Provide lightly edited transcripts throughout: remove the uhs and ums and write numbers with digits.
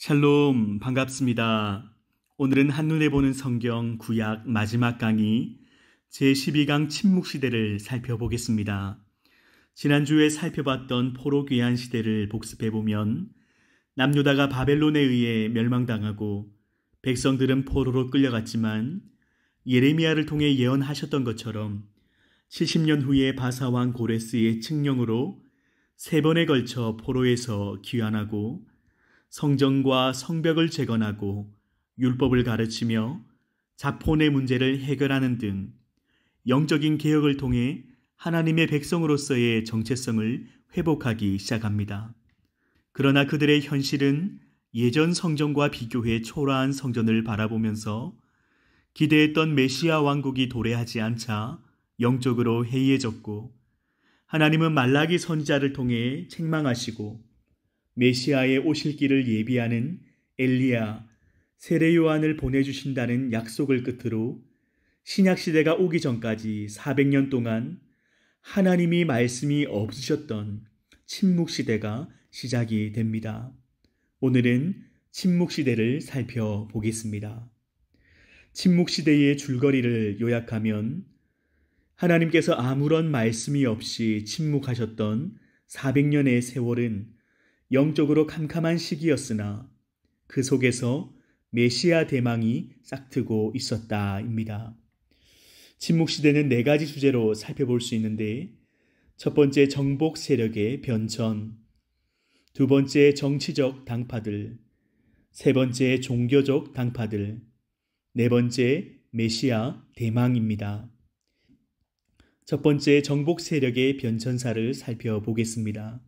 샬롬, 반갑습니다. 오늘은 한눈에 보는 성경 구약 마지막 강의 제12강 침묵시대를 살펴보겠습니다. 지난주에 살펴봤던 포로 귀환 시대를 복습해보면 남유다가 바벨론에 의해 멸망당하고 백성들은 포로로 끌려갔지만 예레미야를 통해 예언하셨던 것처럼 70년 후에 바사왕 고레스의 칙령으로 3번에 걸쳐 포로에서 귀환하고 성전과 성벽을 재건하고 율법을 가르치며 자본의 문제를 해결하는 등 영적인 개혁을 통해 하나님의 백성으로서의 정체성을 회복하기 시작합니다. 그러나 그들의 현실은 예전 성전과 비교해 초라한 성전을 바라보면서 기대했던 메시아 왕국이 도래하지 않자 영적으로 해이해졌고, 하나님은 말라기 선지자를 통해 책망하시고 메시아의 오실 길을 예비하는 엘리야, 세례 요한을 보내주신다는 약속을 끝으로 신약시대가 오기 전까지 400년 동안 하나님이 말씀이 없으셨던 침묵시대가 시작이 됩니다. 오늘은 침묵시대를 살펴보겠습니다. 침묵시대의 줄거리를 요약하면 하나님께서 아무런 말씀이 없이 침묵하셨던 400년의 세월은 영적으로 캄캄한 시기였으나 그 속에서 메시아 대망이 싹트고 있었다입니다. 침묵시대는 4가지 주제로 살펴볼 수 있는데, 첫 번째 정복 세력의 변천, 두 번째 정치적 당파들, 세 번째 종교적 당파들, 네 번째 메시아 대망입니다. 첫 번째 정복 세력의 변천사를 살펴보겠습니다.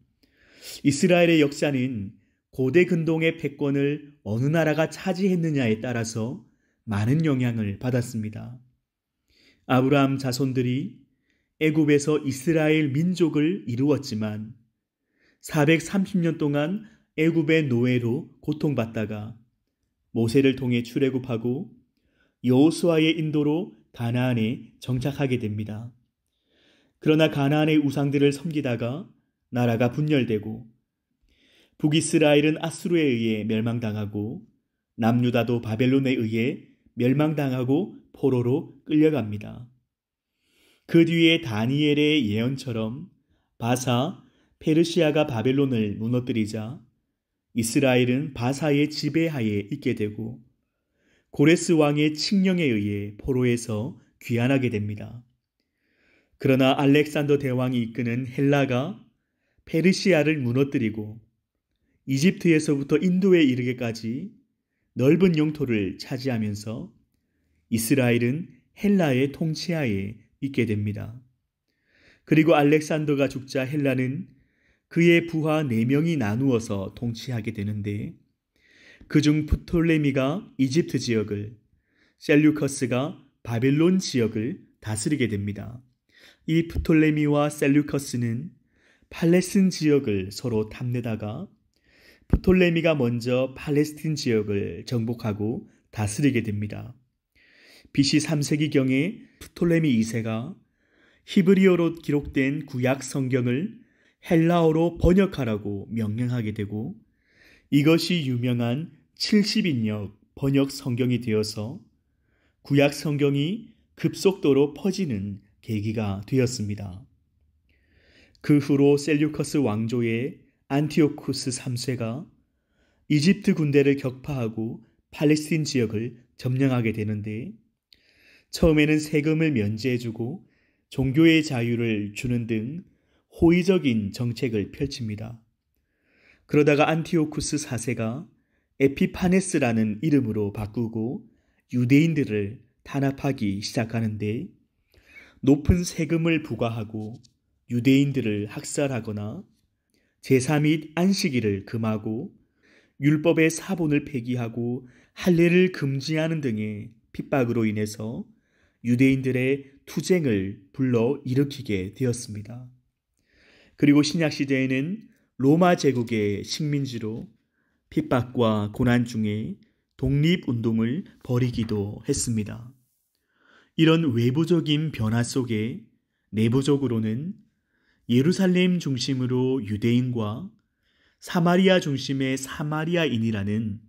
이스라엘의 역사는 고대 근동의 패권을 어느 나라가 차지했느냐에 따라서 많은 영향을 받았습니다. 아브라함 자손들이 애굽에서 이스라엘 민족을 이루었지만 430년 동안 애굽의 노예로 고통받다가 모세를 통해 출애굽하고 여호수아의 인도로 가나안에 정착하게 됩니다. 그러나 가나안의 우상들을 섬기다가 나라가 분열되고 북이스라엘은 아수르에 의해 멸망당하고 남유다도 바벨론에 의해 멸망당하고 포로로 끌려갑니다. 그 뒤에 다니엘의 예언처럼 바사, 페르시아가 바벨론을 무너뜨리자 이스라엘은 바사의 지배하에 있게 되고 고레스 왕의 칙령에 의해 포로에서 귀환하게 됩니다. 그러나 알렉산더 대왕이 이끄는 헬라가 페르시아를 무너뜨리고 이집트에서부터 인도에 이르기까지 넓은 영토를 차지하면서 이스라엘은 헬라의 통치하에 있게 됩니다. 그리고 알렉산더가 죽자 헬라는 그의 부하 4명이 나누어서 통치하게 되는데, 그중 프톨레미가 이집트 지역을, 셀류커스가 바벨론 지역을 다스리게 됩니다. 이 프톨레미와 셀류커스는 팔레스틴 지역을 서로 탐내다가 프톨레미가 먼저 팔레스틴 지역을 정복하고 다스리게 됩니다. BC 3세기경에 프톨레미 2세가 히브리어로 기록된 구약 성경을 헬라어로 번역하라고 명령하게 되고, 이것이 유명한 70인역 번역 성경이 되어서 구약 성경이 급속도로 퍼지는 계기가 되었습니다. 그 후로 셀류커스 왕조의 안티오쿠스 3세가 이집트 군대를 격파하고 팔레스틴 지역을 점령하게 되는데, 처음에는 세금을 면제해주고 종교의 자유를 주는 등 호의적인 정책을 펼칩니다. 그러다가 안티오쿠스 4세가 에피파네스라는 이름으로 바꾸고 유대인들을 탄압하기 시작하는데, 높은 세금을 부과하고 유대인들을 학살하거나 제사 및 안식일을 금하고 율법의 사본을 폐기하고 할례를 금지하는 등의 핍박으로 인해서 유대인들의 투쟁을 불러 일으키게 되었습니다. 그리고 신약시대에는 로마 제국의 식민지로 핍박과 고난 중에 독립운동을 벌이기도 했습니다. 이런 외부적인 변화 속에 내부적으로는 예루살렘 중심으로 유대인과 사마리아 중심의 사마리아인이라는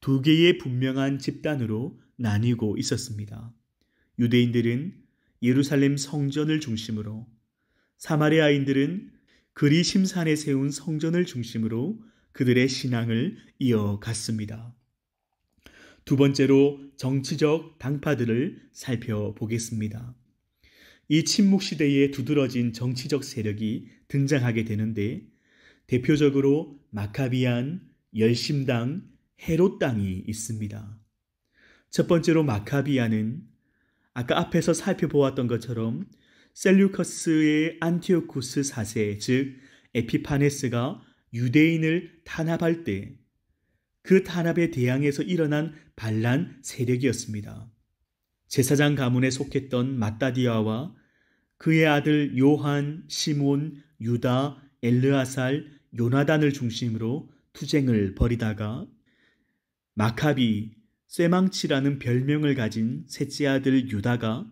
두 개의 분명한 집단으로 나뉘고 있었습니다. 유대인들은 예루살렘 성전을 중심으로, 사마리아인들은 그리심산에 세운 성전을 중심으로 그들의 신앙을 이어갔습니다. 두 번째로 정치적 당파들을 살펴보겠습니다. 이 침묵시대에 두드러진 정치적 세력이 등장하게 되는데 대표적으로 마카비안, 열심당, 헤롯당이 있습니다. 첫 번째로 마카비안은 아까 앞에서 살펴보았던 것처럼 셀류커스의 안티오쿠스 4세, 즉 에피파네스가 유대인을 탄압할 때 그 탄압에 대항해서 일어난 반란 세력이었습니다. 제사장 가문에 속했던 마따디아와 그의 아들 요한, 시몬, 유다, 엘르아살, 요나단을 중심으로 투쟁을 벌이다가 마카비, 쇠망치라는 별명을 가진 셋째 아들 유다가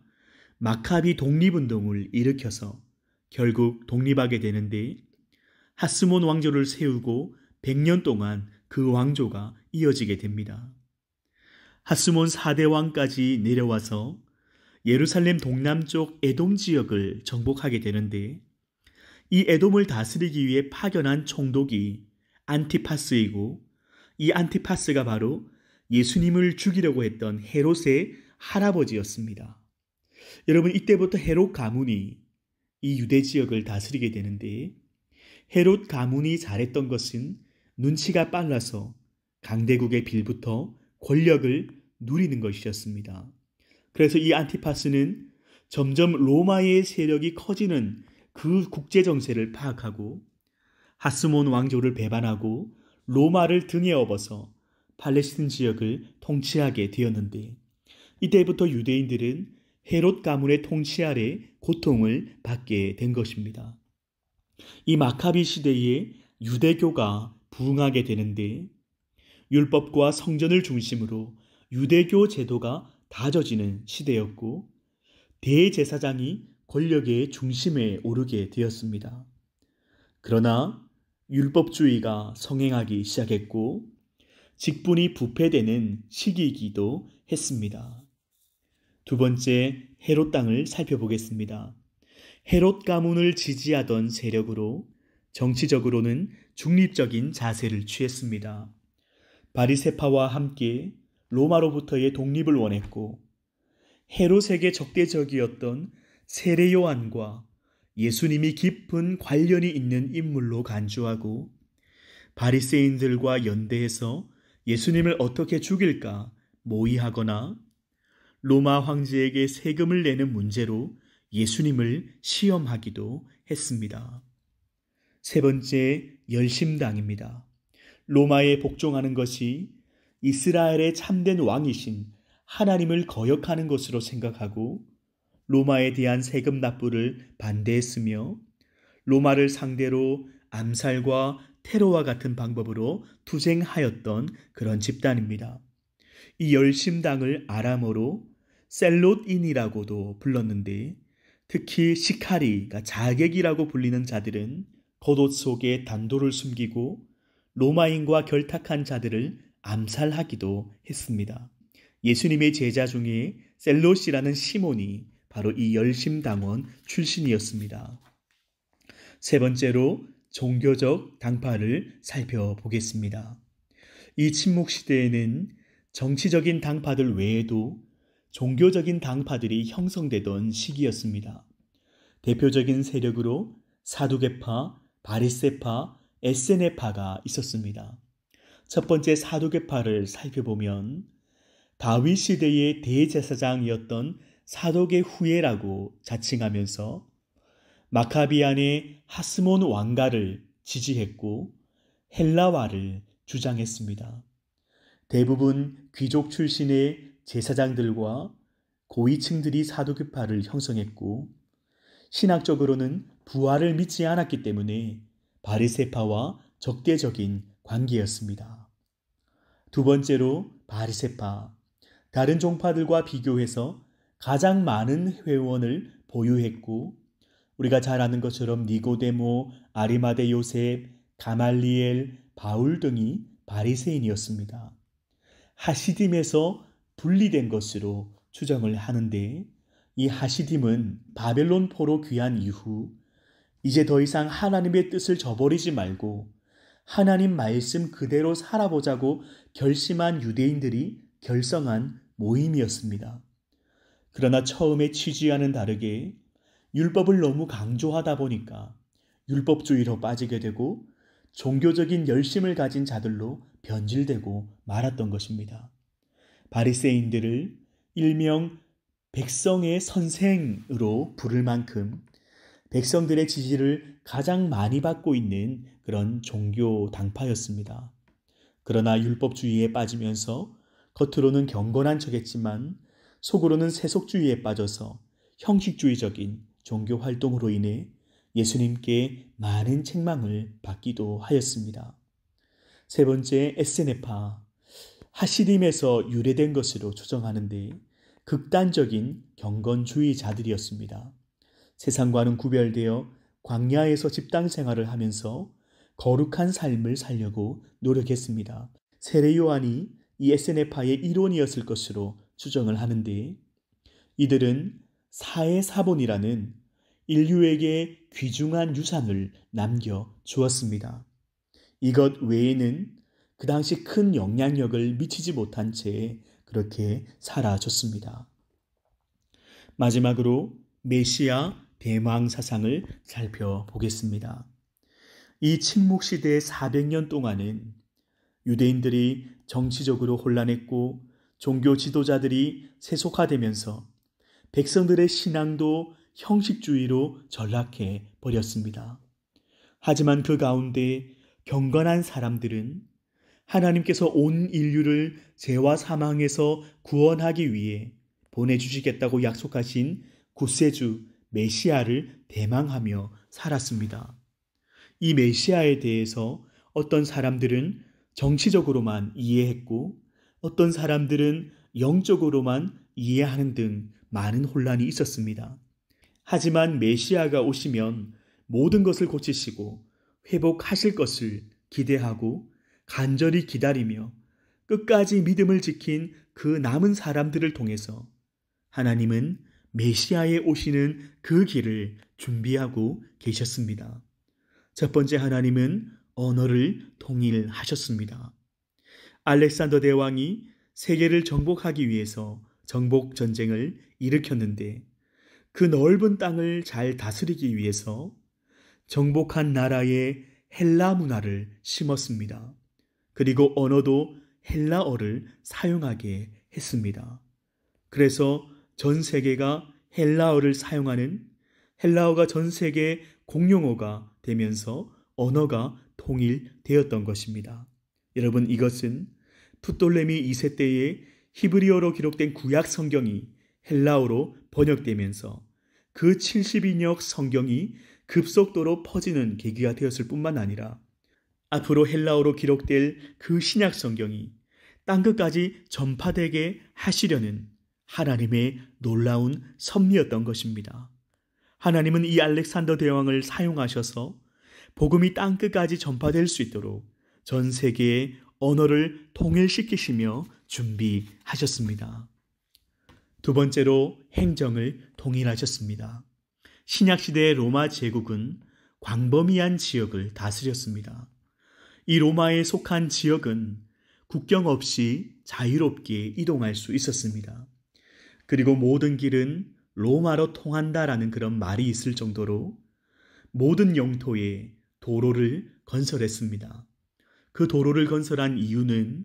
마카비 독립운동을 일으켜서 결국 독립하게 되는데 하스몬 왕조를 세우고 100년 동안 그 왕조가 이어지게 됩니다. 하스몬 4대 왕까지 내려와서 예루살렘 동남쪽 에돔 지역을 정복하게 되는데 이 에돔을 다스리기 위해 파견한 총독이 안티파스이고 이 안티파스가 바로 예수님을 죽이려고 했던 헤롯의 할아버지였습니다. 여러분, 이때부터 헤롯 가문이 이 유대 지역을 다스리게 되는데 헤롯 가문이 잘했던 것은 눈치가 빨라서 강대국의 빌부터 권력을 누리는 것이었습니다. 그래서 이 안티파스는 점점 로마의 세력이 커지는 그 국제 정세를 파악하고 하스몬 왕조를 배반하고 로마를 등에 업어서 팔레스틴 지역을 통치하게 되었는데 이때부터 유대인들은 헤롯 가문의 통치 아래 고통을 받게 된 것입니다. 이 마카비 시대에 유대교가 부흥하게 되는데 율법과 성전을 중심으로 유대교 제도가 다져지는 시대였고 대제사장이 권력의 중심에 오르게 되었습니다. 그러나 율법주의가 성행하기 시작했고 직분이 부패되는 시기이기도 했습니다. 두 번째, 헤롯 땅을 살펴보겠습니다. 헤롯 가문을 지지하던 세력으로 정치적으로는 중립적인 자세를 취했습니다. 바리새파와 함께 로마로부터의 독립을 원했고 헤롯에게 적대적이었던 세례 요한과 예수님이 깊은 관련이 있는 인물로 간주하고 바리새인들과 연대해서 예수님을 어떻게 죽일까 모의하거나 로마 황제에게 세금을 내는 문제로 예수님을 시험하기도 했습니다. 세 번째, 열심당입니다. 로마에 복종하는 것이 이스라엘의 참된 왕이신 하나님을 거역하는 것으로 생각하고 로마에 대한 세금 납부를 반대했으며 로마를 상대로 암살과 테러와 같은 방법으로 투쟁하였던 그런 집단입니다. 이 열심당을 아람어로 셀롯인이라고도 불렀는데 특히 시카리가 자객이라고 불리는 자들은 겉옷 속에 단도를 숨기고 로마인과 결탁한 자들을 암살하기도 했습니다. 예수님의 제자 중에 셀롯이라는 시몬이 바로 이 열심당원 출신이었습니다. 세 번째로 종교적 당파를 살펴보겠습니다. 이 침묵시대에는 정치적인 당파들 외에도 종교적인 당파들이 형성되던 시기였습니다. 대표적인 세력으로 사두개파, 바리새파, 에세네파가 있었습니다. 첫 번째 사두개파를 살펴보면 다윗 시대의 대제사장이었던 사독의 후예라고 자칭하면서 마카비안의 하스몬 왕가를 지지했고 헬라화를 주장했습니다. 대부분 귀족 출신의 제사장들과 고위층들이 사두개파를 형성했고 신학적으로는 부활을 믿지 않았기 때문에 바리새파와 적대적인 관계였습니다. 두 번째로 바리새파, 다른 종파들과 비교해서 가장 많은 회원을 보유했고 우리가 잘 아는 것처럼 니고데모, 아리마대 요셉, 가말리엘, 바울 등이 바리새인이었습니다. 하시딤에서 분리된 것으로 추정을 하는데, 이 하시딤은 바벨론 포로 귀환 이후 이제 더 이상 하나님의 뜻을 저버리지 말고 하나님 말씀 그대로 살아보자고 결심한 유대인들이 결성한 모임이었습니다. 그러나 처음의 취지와는 다르게 율법을 너무 강조하다 보니까 율법주의로 빠지게 되고 종교적인 열심을 가진 자들로 변질되고 말았던 것입니다. 바리새인들을 일명 백성의 선생으로 부를 만큼 백성들의 지지를 가장 많이 받고 있는 그런 종교 당파였습니다. 그러나 율법주의에 빠지면서 겉으로는 경건한 척했지만 속으로는 세속주의에 빠져서 형식주의적인 종교 활동으로 인해 예수님께 많은 책망을 받기도 하였습니다. 세 번째, 에세네파, 하시딤에서 유래된 것으로 추정하는데 극단적인 경건주의자들이었습니다. 세상과는 구별되어 광야에서 집단 생활을 하면서 거룩한 삶을 살려고 노력했습니다. 세례 요한이 이 에세네파의 일원이었을 것으로 추정을 하는데, 이들은 사해사본이라는 인류에게 귀중한 유산을 남겨 주었습니다. 이것 외에는 그 당시 큰 영향력을 미치지 못한 채 그렇게 사라졌습니다. 마지막으로 메시아 대망 사상을 살펴보겠습니다. 이 침묵시대의 400년 동안은 유대인들이 정치적으로 혼란했고 종교 지도자들이 세속화되면서 백성들의 신앙도 형식주의로 전락해 버렸습니다. 하지만 그 가운데 경건한 사람들은 하나님께서 온 인류를 죄와 사망에서 구원하기 위해 보내주시겠다고 약속하신 구세주 메시아를 대망하며 살았습니다. 이 메시아에 대해서 어떤 사람들은 정치적으로만 이해했고 어떤 사람들은 영적으로만 이해하는 등 많은 혼란이 있었습니다. 하지만 메시아가 오시면 모든 것을 고치시고 회복하실 것을 기대하고 간절히 기다리며 끝까지 믿음을 지킨 그 남은 사람들을 통해서 하나님은 메시아에 오시는 그 길을 준비하고 계셨습니다. 첫 번째, 하나님은 언어를 통일하셨습니다. 알렉산더 대왕이 세계를 정복하기 위해서 정복 전쟁을 일으켰는데 그 넓은 땅을 잘 다스리기 위해서 정복한 나라에 헬라 문화를 심었습니다. 그리고 언어도 헬라어를 사용하게 했습니다. 그래서 전 세계가 헬라어를 사용하는, 헬라어가 전 세계 공용어가 되면서 언어가 통일되었던 것입니다. 여러분, 이것은 프톨레미 2세 때에 히브리어로 기록된 구약 성경이 헬라어로 번역되면서 그 70인역 성경이 급속도로 퍼지는 계기가 되었을 뿐만 아니라 앞으로 헬라어로 기록될 그 신약 성경이 땅끝까지 전파되게 하시려는 하나님의 놀라운 섭리였던 것입니다. 하나님은 이 알렉산더 대왕을 사용하셔서 복음이 땅끝까지 전파될 수 있도록 전 세계의 언어를 통일시키시며 준비하셨습니다. 두 번째로 행정을 통일하셨습니다. 신약시대의 로마 제국은 광범위한 지역을 다스렸습니다. 이 로마에 속한 지역은 국경 없이 자유롭게 이동할 수 있었습니다. 그리고 모든 길은 로마로 통한다라는 그런 말이 있을 정도로 모든 영토에 도로를 건설했습니다. 그 도로를 건설한 이유는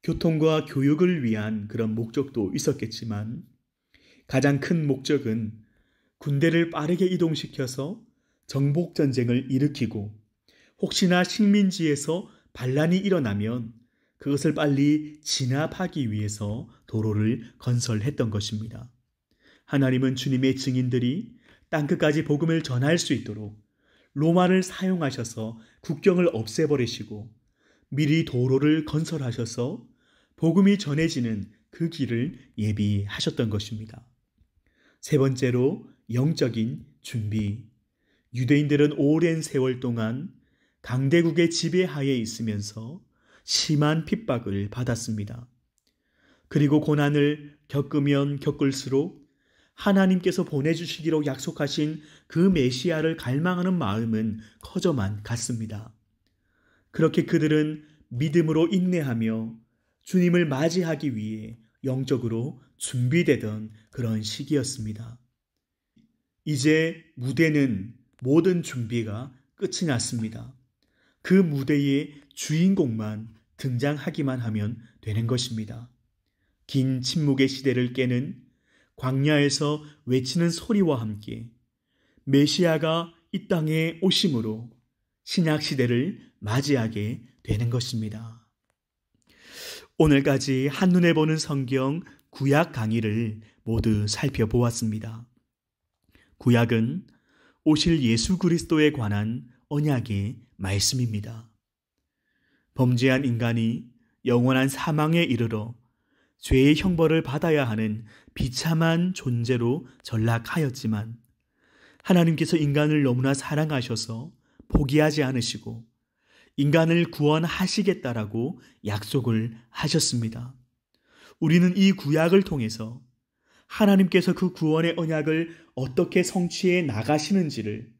교통과 교육을 위한 그런 목적도 있었겠지만 가장 큰 목적은 군대를 빠르게 이동시켜서 정복전쟁을 일으키고 혹시나 식민지에서 반란이 일어나면 그것을 빨리 진압하기 위해서 도로를 건설했던 것입니다. 하나님은 주님의 증인들이 땅끝까지 복음을 전할 수 있도록 로마를 사용하셔서 국경을 없애버리시고 미리 도로를 건설하셔서 복음이 전해지는 그 길을 예비하셨던 것입니다. 세 번째로 영적인 준비. 유대인들은 오랜 세월 동안 강대국의 지배하에 있으면서 심한 핍박을 받았습니다. 그리고 고난을 겪으면 겪을수록 하나님께서 보내주시기로 약속하신 그 메시아를 갈망하는 마음은 커져만 갔습니다. 그렇게 그들은 믿음으로 인내하며 주님을 맞이하기 위해 영적으로 준비되던 그런 시기였습니다. 이제 무대는 모든 준비가 끝이 났습니다. 그 무대의 주인공만 등장하기만 하면 되는 것입니다. 긴 침묵의 시대를 깨는 광야에서 외치는 소리와 함께 메시아가 이 땅에 오심으로 신약 시대를 맞이하게 되는 것입니다. 오늘까지 한눈에 보는 성경 구약 강의를 모두 살펴보았습니다. 구약은 오실 예수 그리스도에 관한 언약의 말씀입니다. 범죄한 인간이 영원한 사망에 이르러 죄의 형벌을 받아야 하는 비참한 존재로 전락하였지만 하나님께서 인간을 너무나 사랑하셔서 포기하지 않으시고 인간을 구원하시겠다라고 약속을 하셨습니다. 우리는 이 구약을 통해서 하나님께서 그 구원의 언약을 어떻게 성취해 나가시는지를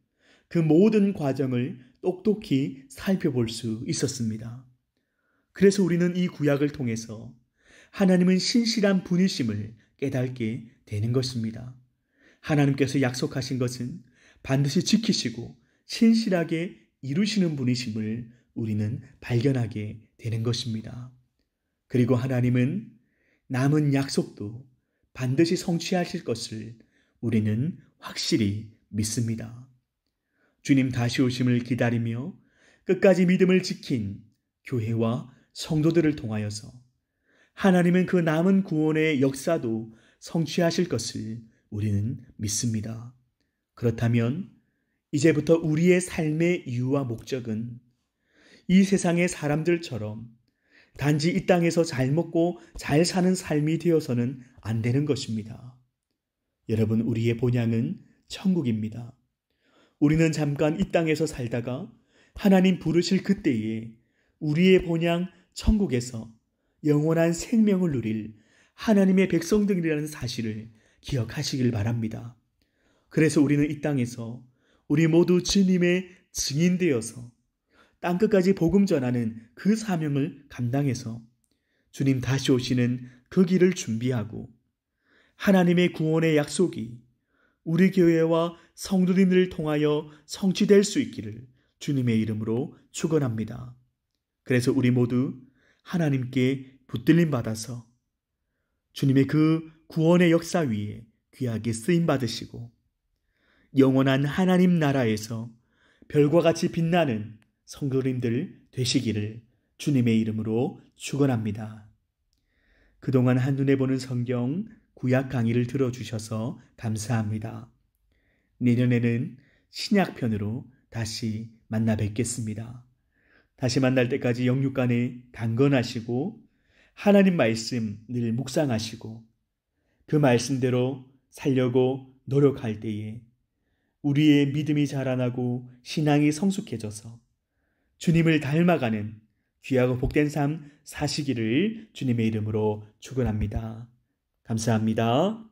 그 모든 과정을 똑똑히 살펴볼 수 있었습니다. 그래서 우리는 이 구약을 통해서 하나님은 신실한 분이심을 깨닫게 되는 것입니다. 하나님께서 약속하신 것은 반드시 지키시고 신실하게 이루시는 분이심을 우리는 발견하게 되는 것입니다. 그리고 하나님은 남은 약속도 반드시 성취하실 것을 우리는 확실히 믿습니다. 주님 다시 오심을 기다리며 끝까지 믿음을 지킨 교회와 성도들을 통하여서 하나님은 그 남은 구원의 역사도 성취하실 것을 우리는 믿습니다. 그렇다면 이제부터 우리의 삶의 이유와 목적은 이 세상의 사람들처럼 단지 이 땅에서 잘 먹고 잘 사는 삶이 되어서는 안 되는 것입니다. 여러분, 우리의 본향은 천국입니다. 우리는 잠깐 이 땅에서 살다가 하나님 부르실 그때에 우리의 본향 천국에서 영원한 생명을 누릴 하나님의 백성들이라는 사실을 기억하시길 바랍니다. 그래서 우리는 이 땅에서 우리 모두 주님의 증인되어서 땅끝까지 복음 전하는 그 사명을 감당해서 주님 다시 오시는 그 길을 준비하고 하나님의 구원의 약속이 우리 교회와 성도님들을 통하여 성취될 수 있기를 주님의 이름으로 축원합니다. 그래서 우리 모두 하나님께 붙들림 받아서 주님의 그 구원의 역사 위에 귀하게 쓰임 받으시고 영원한 하나님 나라에서 별과 같이 빛나는 성도님들 되시기를 주님의 이름으로 축원합니다. 그동안 한눈에 보는 성경 구약 강의를 들어주셔서 감사합니다. 내년에는 신약편으로 다시 만나 뵙겠습니다. 다시 만날 때까지 영육간에 강건하시고 하나님 말씀 늘 묵상하시고 그 말씀대로 살려고 노력할 때에 우리의 믿음이 자라나고 신앙이 성숙해져서 주님을 닮아가는 귀하고 복된 삶 사시기를 주님의 이름으로 축원합니다. 감사합니다.